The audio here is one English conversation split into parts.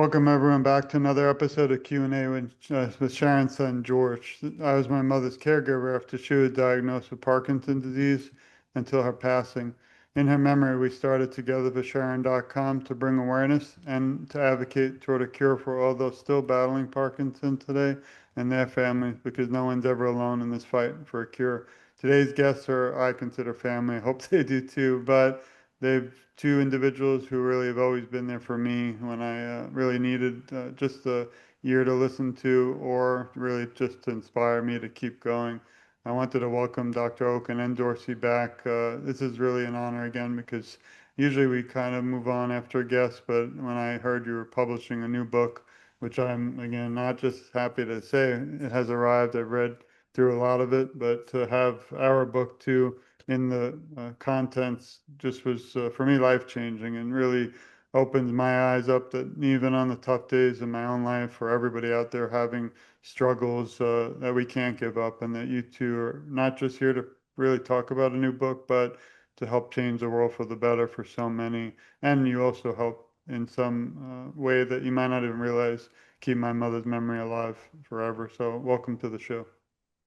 Welcome everyone back to another episode of Q&A with Sharon's son George. I was my mother's caregiver after she was diagnosed with Parkinson's disease until her passing. In her memory, we started TogetherForSharon.com to bring awareness and to advocate toward a cure for all those still battling Parkinson today and their families, because no one's ever alone in this fight for a cure. Today's guests are, I consider family. I hope they do too, but they've two individuals who really have always been there for me when I really needed just a ear to listen to, or really just to inspire me to keep going. I wanted to welcome Dr. Okun and Dorsey back. This is really an honor again, because usually we kind of move on after a guest, but when I heard you were publishing a new book, which I'm again not just happy to say it has arrived, I've read through a lot of it, but to have our book too in the contents just was for me life changing, and really opens my eyes up that even on the tough days in my own life, for everybody out there having struggles, that we can't give up, and that you two are not just here to really talk about a new book, but to help change the world for the better for so many. And you also help in some way that you might not even realize keep my mother's memory alive forever. So welcome to the show.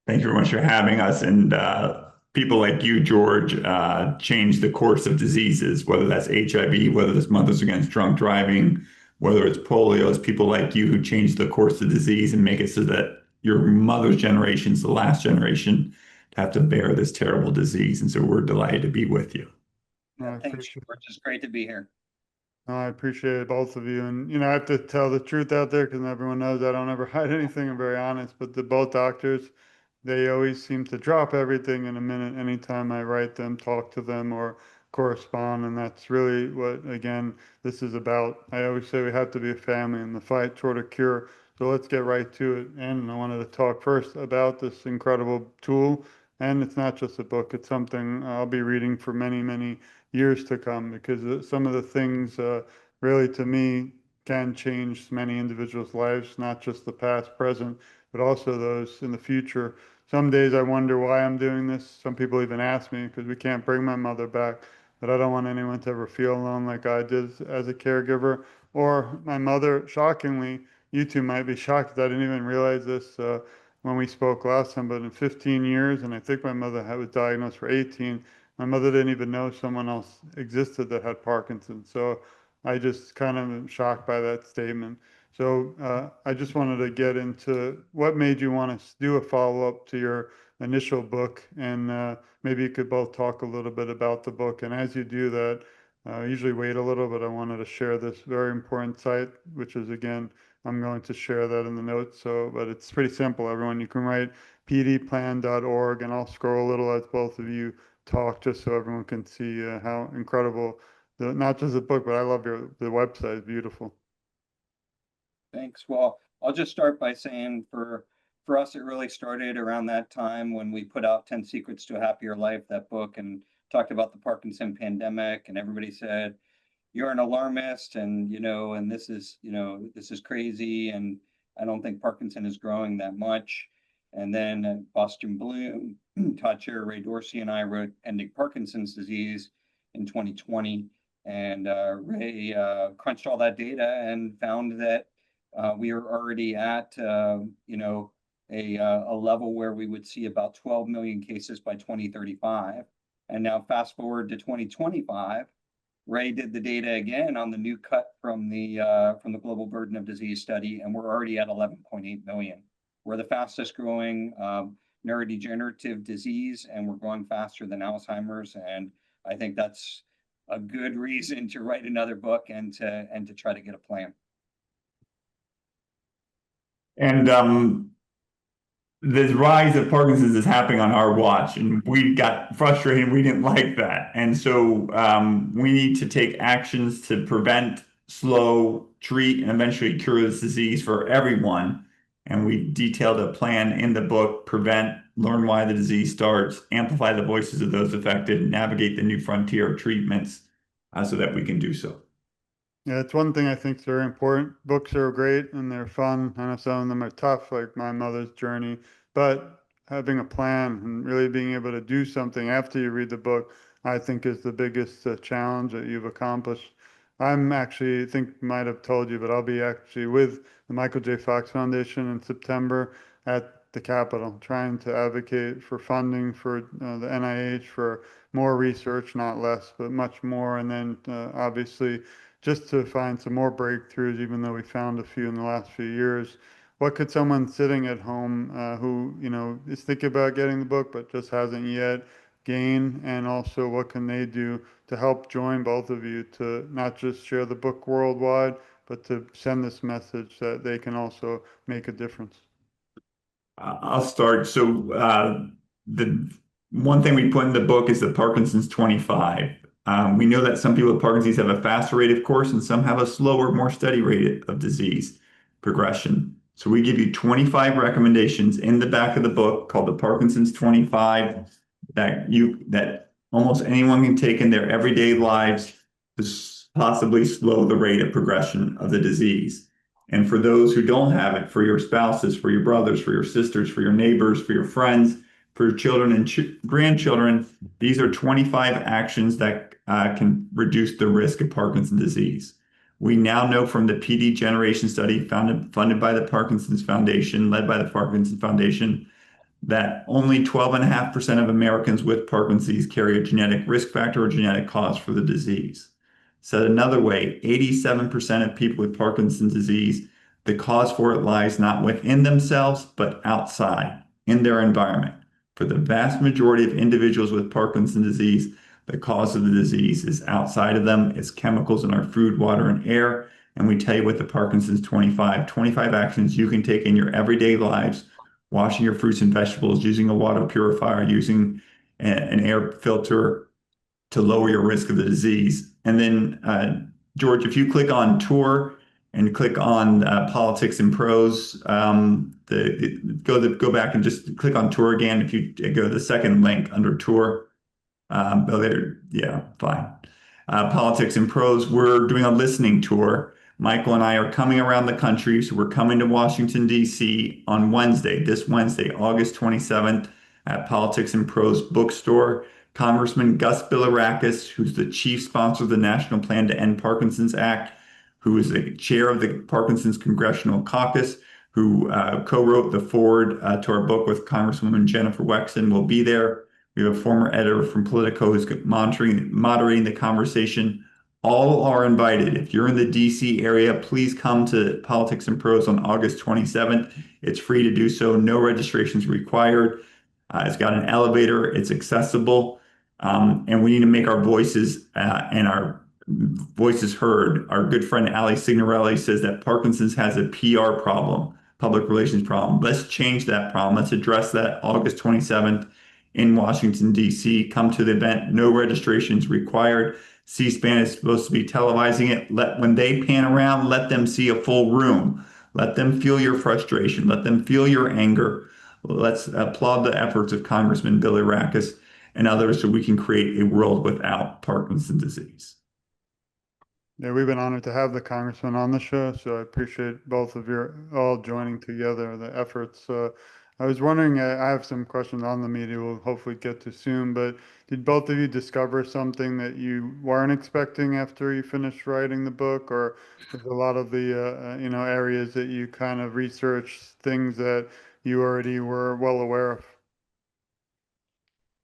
Thank you very much for having us. And people like you, George, change the course of diseases, whether that's HIV, whether it's Mothers Against Drunk Driving, whether it's polio. It's people like you who change the course of disease and make it so that your mother's generation is the last generation to have to bear this terrible disease. And so we're delighted to be with you. No, Yeah, I thanks, appreciate George. It's great to be here. No, I appreciate both of you. And, I have to tell the truth out there because everyone knows I don't ever hide anything. I'm very honest. But the both doctors, they always seem to drop everything in a minute anytime I write them, talk to them, or correspond. And that's really what, again, this is about. I always say we have to be a family in the fight toward a cure. So let's get right to it. And I wanted to talk first about this incredible tool. And it's not just a book, it's something I'll be reading for many, many years to come, because some of the things really to me can change many individuals' lives, not just the past, present, but also those in the future. Some days I wonder why I'm doing this. Some people even ask me, because we can't bring my mother back, but I don't want anyone to ever feel alone like I did as a caregiver. Or my mother, shockingly, you two might be shocked that I didn't even realize this when we spoke last time, but in 15 years, and I think my mother was diagnosed for 18, my mother didn't even know someone else existed that had Parkinson's. So I just kind of am shocked by that statement. So I just wanted to get into what made you want to do a follow-up to your initial book, and maybe you could both talk a little bit about the book. And as you do that, usually wait a little, but I wanted to share this very important site, which is again, I'm going to share that in the notes. So, but it's pretty simple, everyone. You can write pdplan.org, and I'll scroll a little as both of you talk, just so everyone can see how incredible not just the book, but I love the website. It's beautiful. Thanks. Well, I'll just start by saying for us, it really started around that time when we put out 10 Secrets to a Happier Life, that book, and talked about the Parkinson pandemic. And everybody said, you're an alarmist, and and this is crazy. And I don't think Parkinson is growing that much. And then Boston Bloom, Todd Chair, Ray Dorsey, and I wrote Ending Parkinson's Disease in 2020. And Ray crunched all that data and found that we are already at a level where we would see about 12 million cases by 2035. And now fast forward to 2025, Ray did the data again on the new cut from the Global Burden of Disease study, and we're already at 11.8 million. We're the fastest growing neurodegenerative disease, and we're growing faster than Alzheimer's. And I think that's a good reason to write another book and to try to get a plan. And the rise of Parkinson's is happening on our watch, and we got frustrated. We didn't like that. And so we need to take actions to prevent, slow, treat, and eventually cure this disease for everyone. And we detailed a plan in the book: prevent, learn why the disease starts, amplify the voices of those affected, navigate the new frontier of treatments so that we can do so. Yeah, it's one thing I think is very important. Books are great and they're fun. I know some of them are tough, like my mother's journey, but having a plan and really being able to do something after you read the book, I think is the biggest challenge that you've accomplished. I'm actually, I think might have told you, but I'll be actually with the Michael J. Fox Foundation in September at the Capitol, trying to advocate for funding for the NIH for more research, not less, but much more. And then obviously just to find some more breakthroughs, even though we found a few in the last few years. What could someone sitting at home who, is thinking about getting the book but just hasn't yet gain? And also, what can they do to help join both of you to not just share the book worldwide, but to send this message that they can also make a difference? I'll start. So the one thing we put in the book is the Parkinson's 25. We know that some people with Parkinson's have a faster rate of course, and some have a slower, more steady rate of disease progression. So we give you 25 recommendations in the back of the book called the Parkinson's 25 that almost anyone can take in their everyday lives to possibly slow the rate of progression of the disease. And for those who don't have it, for your spouses, for your brothers, for your sisters, for your neighbors, for your friends, for your children and grandchildren, these are 25 actions that can reduce the risk of Parkinson's disease. We now know from the PD Generation study funded by the Parkinson's Foundation, led by the Parkinson's Foundation, that only 12.5% of Americans with Parkinson's carry a genetic risk factor or genetic cause for the disease. Said another way, 87% of people with Parkinson's disease, the cause for it lies not within themselves, but outside, in their environment. For the vast majority of individuals with Parkinson's disease, the cause of the disease is outside of them. It's chemicals in our food, water, and air. And we tell you with the Parkinson's 25 actions you can take in your everyday lives, washing your fruits and vegetables, using a water purifier, using an air filter to lower your risk of the disease. And then, George, if you click on tour and click on politics and prose, go back and just click on tour again. If you go to the second link under tour, yeah, fine. Politics and prose, we're doing a listening tour. Michael and I are coming around the country, so we're coming to Washington, D.C. on this Wednesday, August 27th, at Politics and Prose Bookstore. Congressman Gus Bilirakis, who's the chief sponsor of the National Plan to End Parkinson's Act, who is the chair of the Parkinson's Congressional Caucus, who co-wrote the foreword to our book with Congresswoman Jennifer Wexton, will be there. We have a former editor from Politico who's moderating the conversation. All are invited. If you're in the DC area, please come to Politics and Prose on August 27th. It's free to do so. No registrations required. It's got an elevator. It's accessible. And we need to make our voices and our voices heard. Our good friend Ali Signorelli says that Parkinson's has a PR problem, public relations problem. Let's change that problem. Let's address that August 27th in Washington, D.C. Come to the event. No registrations required. C-SPAN is supposed to be televising it. When they pan around, let them see a full room. Let them feel your frustration. Let them feel your anger. Let's applaud the efforts of Congressman Bilirakis and others so we can create a world without Parkinson's disease. Yeah, we've been honored to have the congressman on the show, so I appreciate both of you all joining together, the efforts. I was wondering, I have some questions on the media we'll hopefully get to soon, but did both of you discover something that you weren't expecting after you finished writing the book, or was a lot of the areas that you kind of researched things that you already were well aware of?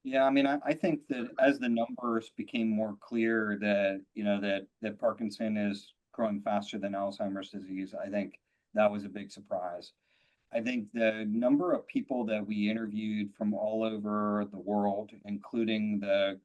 Yeah, I mean, I think that as the numbers became more clear that, that Parkinson is growing faster than Alzheimer's disease, I think that was a big surprise. I think the number of people that we interviewed from all over the world, including the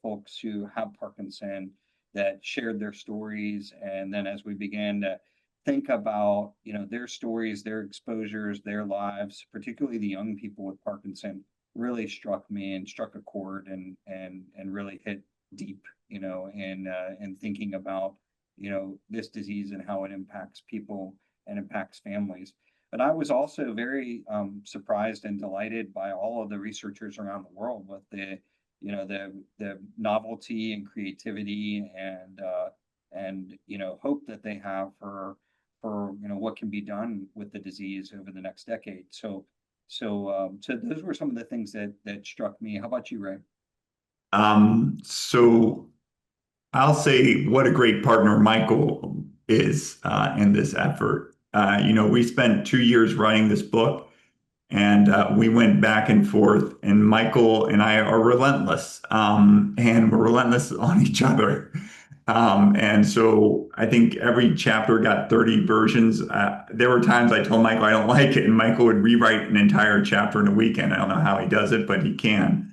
folks who have Parkinson that shared their stories. And then as we began to think about, their stories, their exposures, their lives, particularly the young people with Parkinson, really struck me and struck a chord and really hit deep, in thinking about, this disease and how it impacts people and impacts families. But I was also very surprised and delighted by all of the researchers around the world with the novelty and creativity and hope that they have for what can be done with the disease over the next decade. So those were some of the things that struck me. How about you, Ray? So I'll say what a great partner Michael is in this effort. We spent 2 years writing this book, and we went back and forth. And Michael and I are relentless, and we're relentless on each other. And so I think every chapter got 30 versions. There were times I told Michael I don't like it, and Michael would rewrite an entire chapter in a weekend. I don't know how he does it, but he can.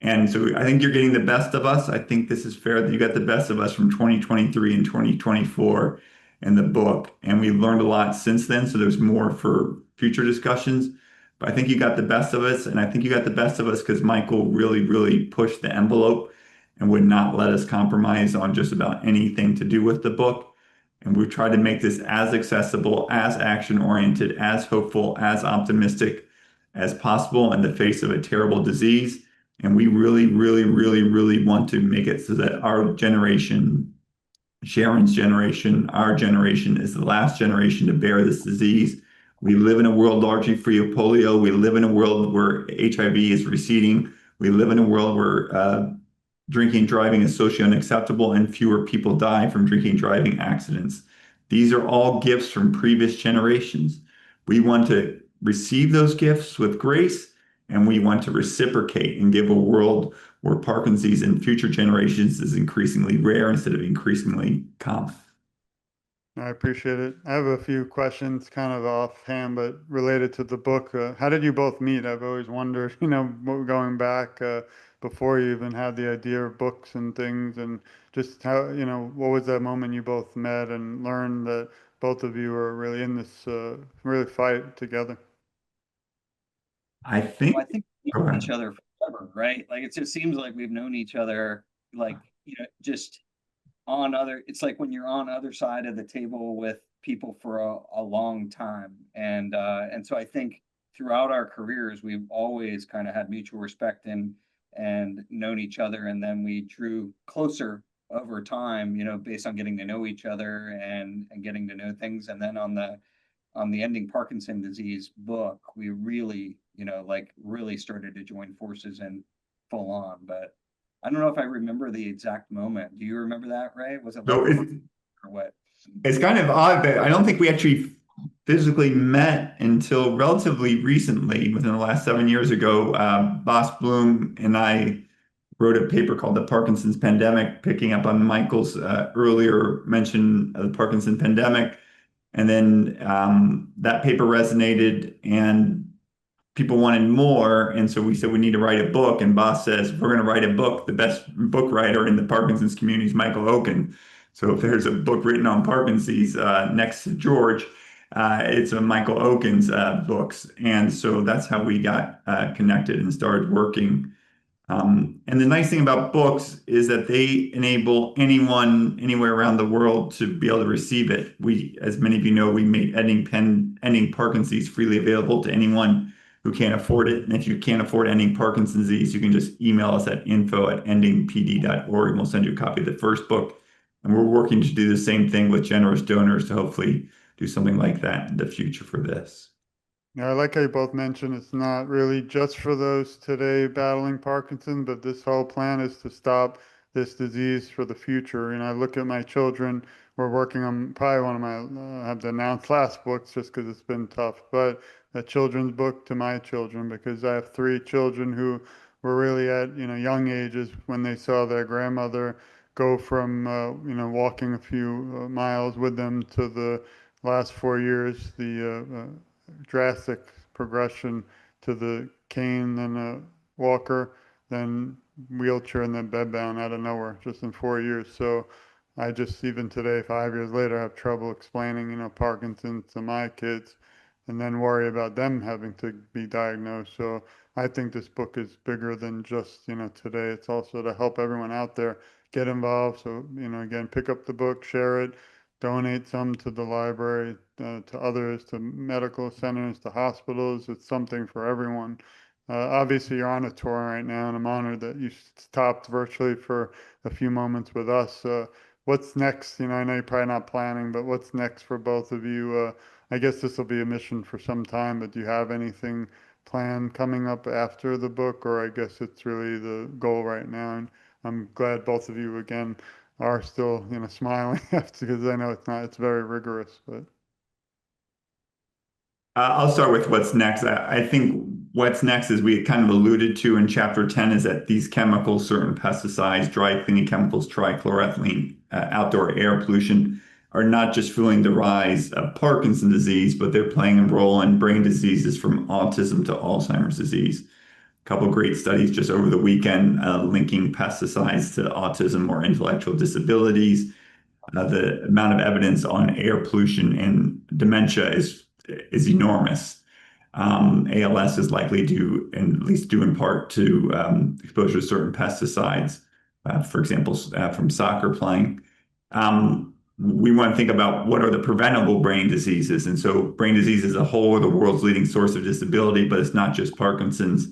And so I think you're getting the best of us. I think this is fair that you got the best of us from 2023 and 2024 in the book. And we've learned a lot since then. So there's more for future discussions. But I think you got the best of us. And I think you got the best of us because Michael really, really pushed the envelope and would not let us compromise on just about anything to do with the book. And we've tried to make this as accessible, as action oriented, as hopeful, as optimistic as possible in the face of a terrible disease. And we really, really, really, really want to make it so that our generation, Sharon's generation, our generation is the last generation to bear this disease. We live in a world largely free of polio. We live in a world where HIV is receding. We live in a world where drinking and driving is socially unacceptable and fewer people die from drinking and driving accidents. These are all gifts from previous generations. We want to receive those gifts with grace, and we want to reciprocate and give a world where Parkinson's in future generations is increasingly rare instead of increasingly common. I appreciate it. I have a few questions kind of offhand, but related to the book. How did you both meet? I've always wondered, going back before you even had the idea of books and things, and just how, what was that moment you both met and learned that both of you are really in this really fight together? I Well, think, I think we've go known ahead. each other forever, right? Like it just seems like we've known each other like, just on other it's like when you're on other side of the table with people for a long time. And so I think throughout our careers we've always kind of had mutual respect and known each other, and then we drew closer over time, based on getting to know each other and getting to know things. And then on the Ending Parkinson Disease book, we really, like really started to join forces and full on. But I don't know if I remember the exact moment. Do you remember that, Ray? Was it like So a month or what? it's kind of odd that I don't think we actually physically met until relatively recently, within the last 7 years ago. Boss Bloom and I wrote a paper called The Parkinson's Pandemic, picking up on Michael's earlier mention of the Parkinson pandemic. And then that paper resonated and people wanted more. And so we said, we need to write a book. And Boss says, if we're going to write a book, the best book writer in the Parkinson's community is Michael Okun. So if there's a book written on Parkinson's next to George, it's a Michael Okun's books. And so that's how we got connected and started working. And the nice thing about books is that they enable anyone anywhere around the world to be able to receive it. We, as many of you know, we made Ending Parkinson's freely available to anyone who can't afford it. And if you can't afford Ending Parkinson's disease, you can just email us at info@endingpd.org, and we'll send you a copy of the first book. And we're working to do the same thing with generous donors to hopefully do something like that in the future for this. Yeah, I like how you both mentioned it's not really just for those today battling Parkinson, but this whole plan is to stop this disease for the future. I look at my children. We're working on probably one of my, I have to announce last books just because it's been tough, but a children's book to my children, because I have three children who were really at, young ages when they saw their grandmother go from, walking a few miles with them to the last 4 years, the drastic progression to the cane, then a walker, then wheelchair, and then bedbound out of nowhere just in 4 years. So I just, even today, 5 years later, have trouble explaining, Parkinson's to my kids and then worry about them having to be diagnosed. So I think this book is bigger than just, today. It's also to help everyone out there get involved. So, again, pick up the book, share it, donate some to the library, to others, to medical centers, to hospitals. It's something for everyone. Obviously, you're on a tour right now, and I'm honored that you stopped virtually for a few moments with us. What's next? I know you're probably not planning, but what's next for both of you? I guess this will be a mission for some time, but do you have anything planned coming up after the book, or I guess it's really the goal right now? And I'm glad both of you again are still, smiling because I know it's very rigorous, but. I'll start with what's next. I think what's next, is we kind of alluded to in chapter 10, is that these chemicals, certain pesticides, dry cleaning chemicals, trichloroethylene, outdoor air pollution, are not just fueling the rise of Parkinson's disease, but they're playing a role in brain diseases from autism to Alzheimer's disease. A couple great studies just over the weekend linking pesticides to autism or intellectual disabilities. The amount of evidence on air pollution and dementia is enormous. ALS is likely due, and at least due in part, to exposure to certain pesticides, for example, from soccer playing. We want to think about what are the preventable brain diseases. And so brain disease as a whole are the world's leading source of disability, but it's not just Parkinson's.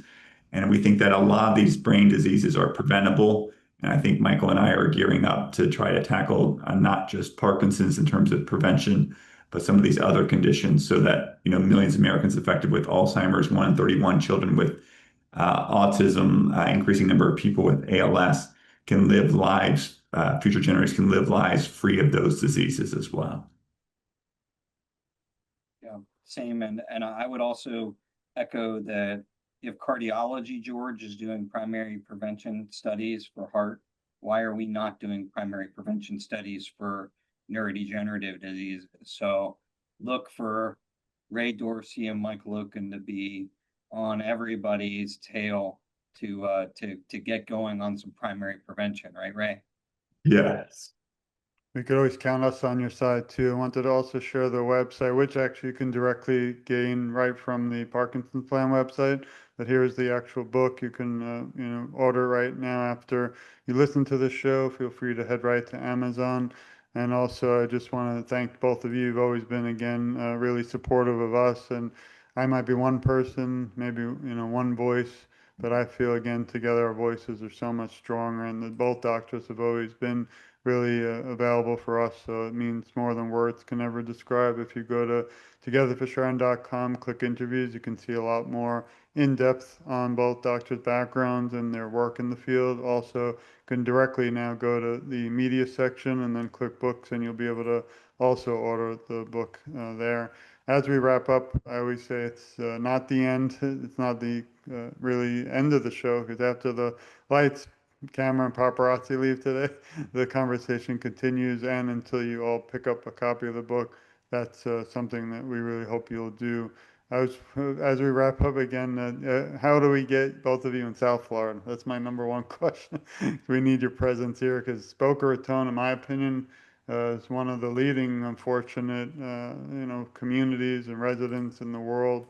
And we think that a lot of these brain diseases are preventable. And I think Michael and I are gearing up to try to tackle not just Parkinson's in terms of prevention, but some of these other conditions, so that millions of Americans affected with Alzheimer's, 1 in 31 children with autism, increasing number of people with ALS can live lives, future generations can live lives free of those diseases as well. Yeah, same. And I would also echo that if cardiology, George, is doing primary prevention studies for heart, why are we not doing primary prevention studies for neurodegenerative diseases? So look for Ray Dorsey and Michael Okun to be on everybody's tail to get going on some primary prevention, right, Ray? Yes. We could always count us on your side too. I wanted to also share the website, which actually you can directly gain right from the Parkinson's Plan website. But here's the actual book. You can, order right now after you listen to the show. Feel free to head right to Amazon. And also, I just want to thank both of you. You've always been, again, really supportive of us. And I might be one person, maybe, one voice, but I feel, again, together our voices are so much stronger. And that both doctors have always been really available for us. So it means more than words can ever describe. If you go to TogetherForSharon.com, click interviews, you can see a lot more in depth on both doctors' backgrounds and their work in the field. Also, you can directly now go to the media section and then click books, and you'll be able to also order the book there. As we wrap up, I always say it's not the end. It's not the really end of the show, because after the lights, camera, and paparazzi leave today, the conversation continues, and until you all pick up a copy of the book, that's something that we really hope you'll do. As we wrap up again, how do we get both of you in South Florida? That's my number one question. We need your presence here, because Boca Raton, in my opinion, is one of the leading unfortunate, communities and residents in the world.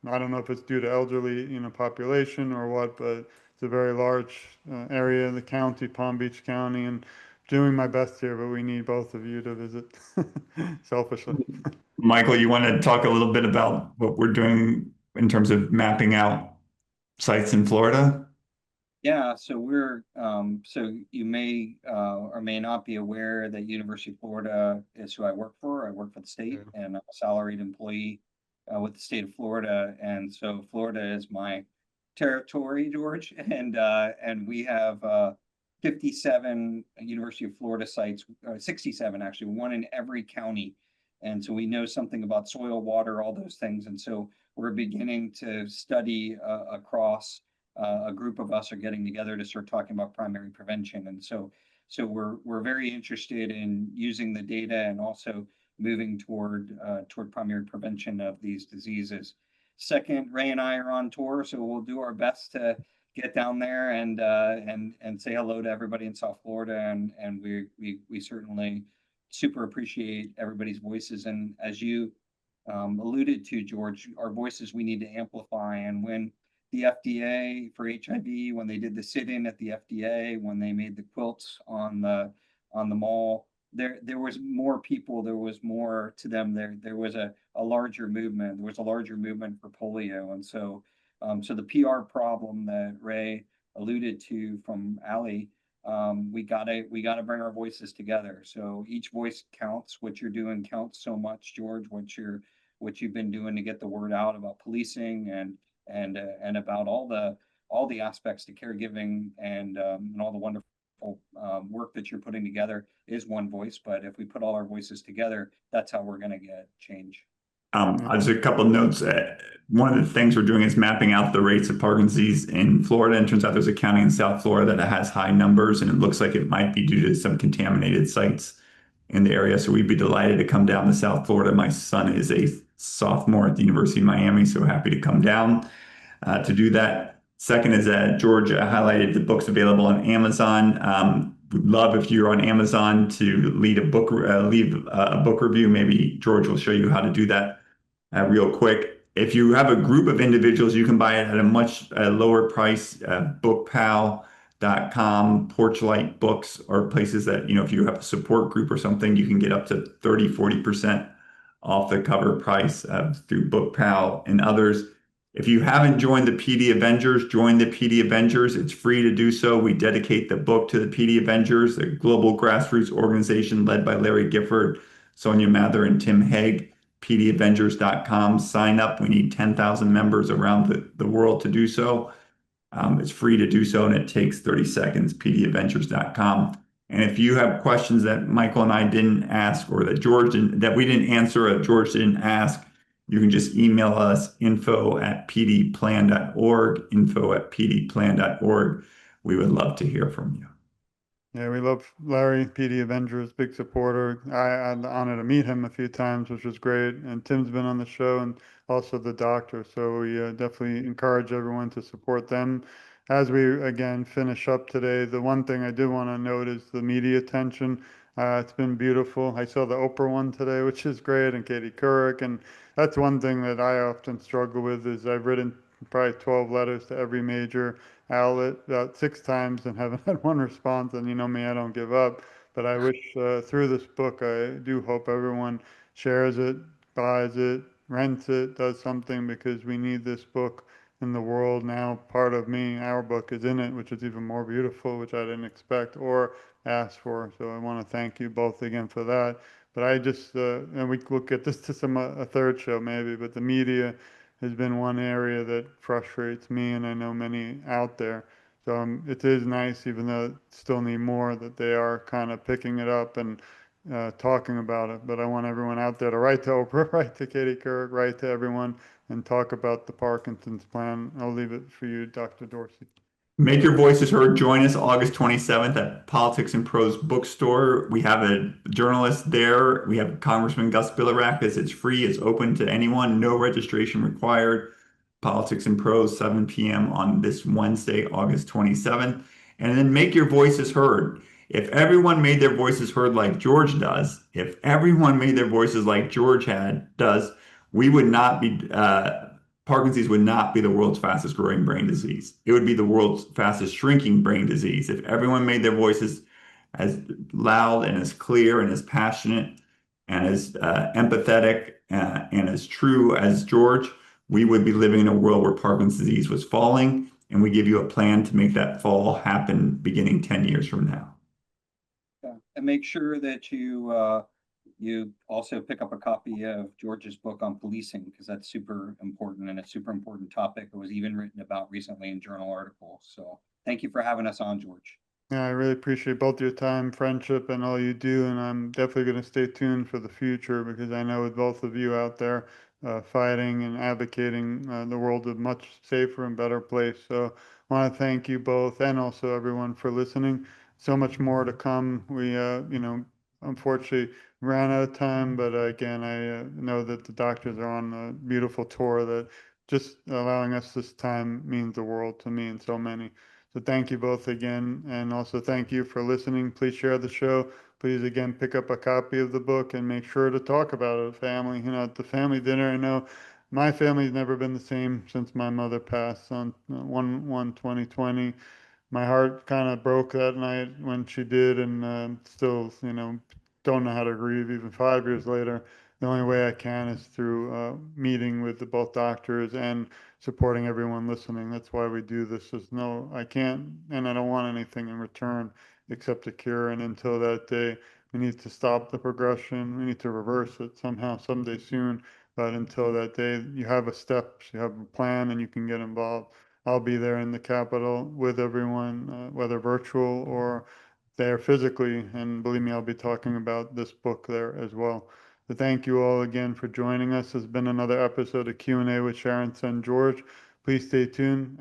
I don't know if it's due to elderly, population or what, but it's a very large area in the county, Palm Beach County, and doing my best here, but we need both of you to visit selfishly. Michael, you want to talk a little bit about what we're doing in terms of mapping out sites in Florida? Yeah, so so you may or may not be aware that University of Florida is who I work for. I work for the state, Yeah. and I'm a salaried employee with the state of Florida. And so Florida is my territory, George. And we have 57 University of Florida sites, 67 actually, one in every county. And so we know something about soil, water, all those things. And so we're beginning to study across. A group of us are getting together to start talking about primary prevention. And so we're very interested in using the data and also moving toward primary prevention of these diseases. Second, Ray and I are on tour, so we'll do our best to get down there and say hello to everybody in South Florida. And we certainly super appreciate everybody's voices. And as you alluded to, George, our voices we need to amplify. And when the FDA for HIV, when they did the sit-in at the FDA, when they made the quilts on the mall, there was more people, there was more to them. There was a larger movement. There was a larger movement for polio. And so so the PR problem that Ray alluded to from Ali, we gotta bring our voices together. So each voice counts. What you're doing counts so much, George. What you've been doing to get the word out about policing and about all the aspects to caregiving and all the wonderful wonderful work that you're putting together is one voice, but if we put all our voices together, that's how we're going to get change. Just a couple of notes. One of the things we're doing is mapping out the rates of Parkinson's in Florida. And it turns out there's a county in South Florida that has high numbers, and it looks like it might be due to some contaminated sites in the area. So we'd be delighted to come down to South Florida. My son is a sophomore at the University of Miami, so happy to come down to do that. Second is that George highlighted the books available on Amazon. We'd love if you're on Amazon to leave a book review. Maybe George will show you how to do that real quick. If you have a group of individuals, you can buy it at a much lower price. BookPal.com, Porchlight Books are places that, if you have a support group or something, you can get up to 30-40% off the cover price through BookPal and others. If you haven't joined the PD Avengers, join the PD Avengers. It's free to do so. We dedicate the book to the PD Avengers, a global grassroots organization led by Larry Gifford, Sonia Mather, and Tim Haig. PDAvengers.com. Sign up. We need 10,000 members around the world to do so. It's free to do so, and it takes 30 seconds. PDAvengers.com. And if you have questions that Michael and I didn't ask, or that we didn't answer, or George didn't ask, you can just email us info@pdplan.org, info@pdplan.org. We would love to hear from you. Yeah, we love Larry, PD Avengers, big supporter. I had the honor to meet him a few times, which was great. And Tim's been on the show, and also the doctor. So we definitely encourage everyone to support them. As we, again, finish up today, the one thing I do want to note is the media attention. It's been beautiful. I saw the Oprah one today, which is great, and Katie Couric. And that's one thing that I often struggle with is I've written probably 12 letters to every major outlet about 6 times and haven't had one response. And you know me, I don't give up. But I wish through this book, I do hope everyone shares it, buys it, rents it, does something, because we need this book in the world now. Part of me, our book is in it, which is even more beautiful, which I didn't expect or ask for. So I want to thank you both again for that. But I just, and we'll get this to a third show maybe, but the media has been one area that frustrates me, and I know many out there. So it is nice, even though it still need more, that they are kind of picking it up and talking about it. But I want everyone out there to write to Oprah, write to Katie Couric, write to everyone, and talk about the Parkinson's plan. I'll leave it for you, Dr. Dorsey. Make your voices heard. Join us August 27th at Politics and Prose Bookstore. We have a journalist there. We have Congressman Gus Bilirakis. It's free. It's open to anyone. No registration required. Politics and Prose, 7 p.m. on this Wednesday, August 27th. And then make your voices heard. If everyone made their voices heard like George does, if everyone made their voices like George does, we would not be Parkinson's would not be the world's fastest growing brain disease. It would be the world's fastest shrinking brain disease. If everyone made their voices as loud and as clear and as passionate and as empathetic and as true as George, we would be living in a world where Parkinson's disease was falling. And we give you a plan to make that fall happen beginning 10 years from now. Yeah. And make sure that you also pick up a copy of George's book on policing, because that's super important, and a super important topic. It was even written about recently in journal articles. So thank you for having us on, George. Yeah, I really appreciate both your time, friendship, and all you do. And I'm definitely going to stay tuned for the future, because I know with both of you out there fighting and advocating the world a much safer and better place. So I want to thank you both, and also everyone for listening. So much more to come. We, unfortunately ran out of time, but again, I know that the doctors are on a beautiful tour that just allowing us this time means the world to me and so many. So thank you both again, and also thank you for listening. Please share the show. Please again pick up a copy of the book and make sure to talk about it. Family, at the family dinner. I know my family's never been the same since my mother passed on 1/1/2020. My heart kind of broke that night when she did, and still, don't know how to grieve even 5 years later. The only way I can is through meeting with both doctors and supporting everyone listening. That's why we do this. I can't, and I don't want anything in return except a cure. And until that day, we need to stop the progression. We need to reverse it somehow, someday soon. But until that day, you have a step, you have a plan, and you can get involved. I'll be there in the Capitol with everyone, whether virtual or there physically. And believe me, I'll be talking about this book there as well. So thank you all again for joining us. This has been another episode of Q&A with Sharon and George. Please stay tuned.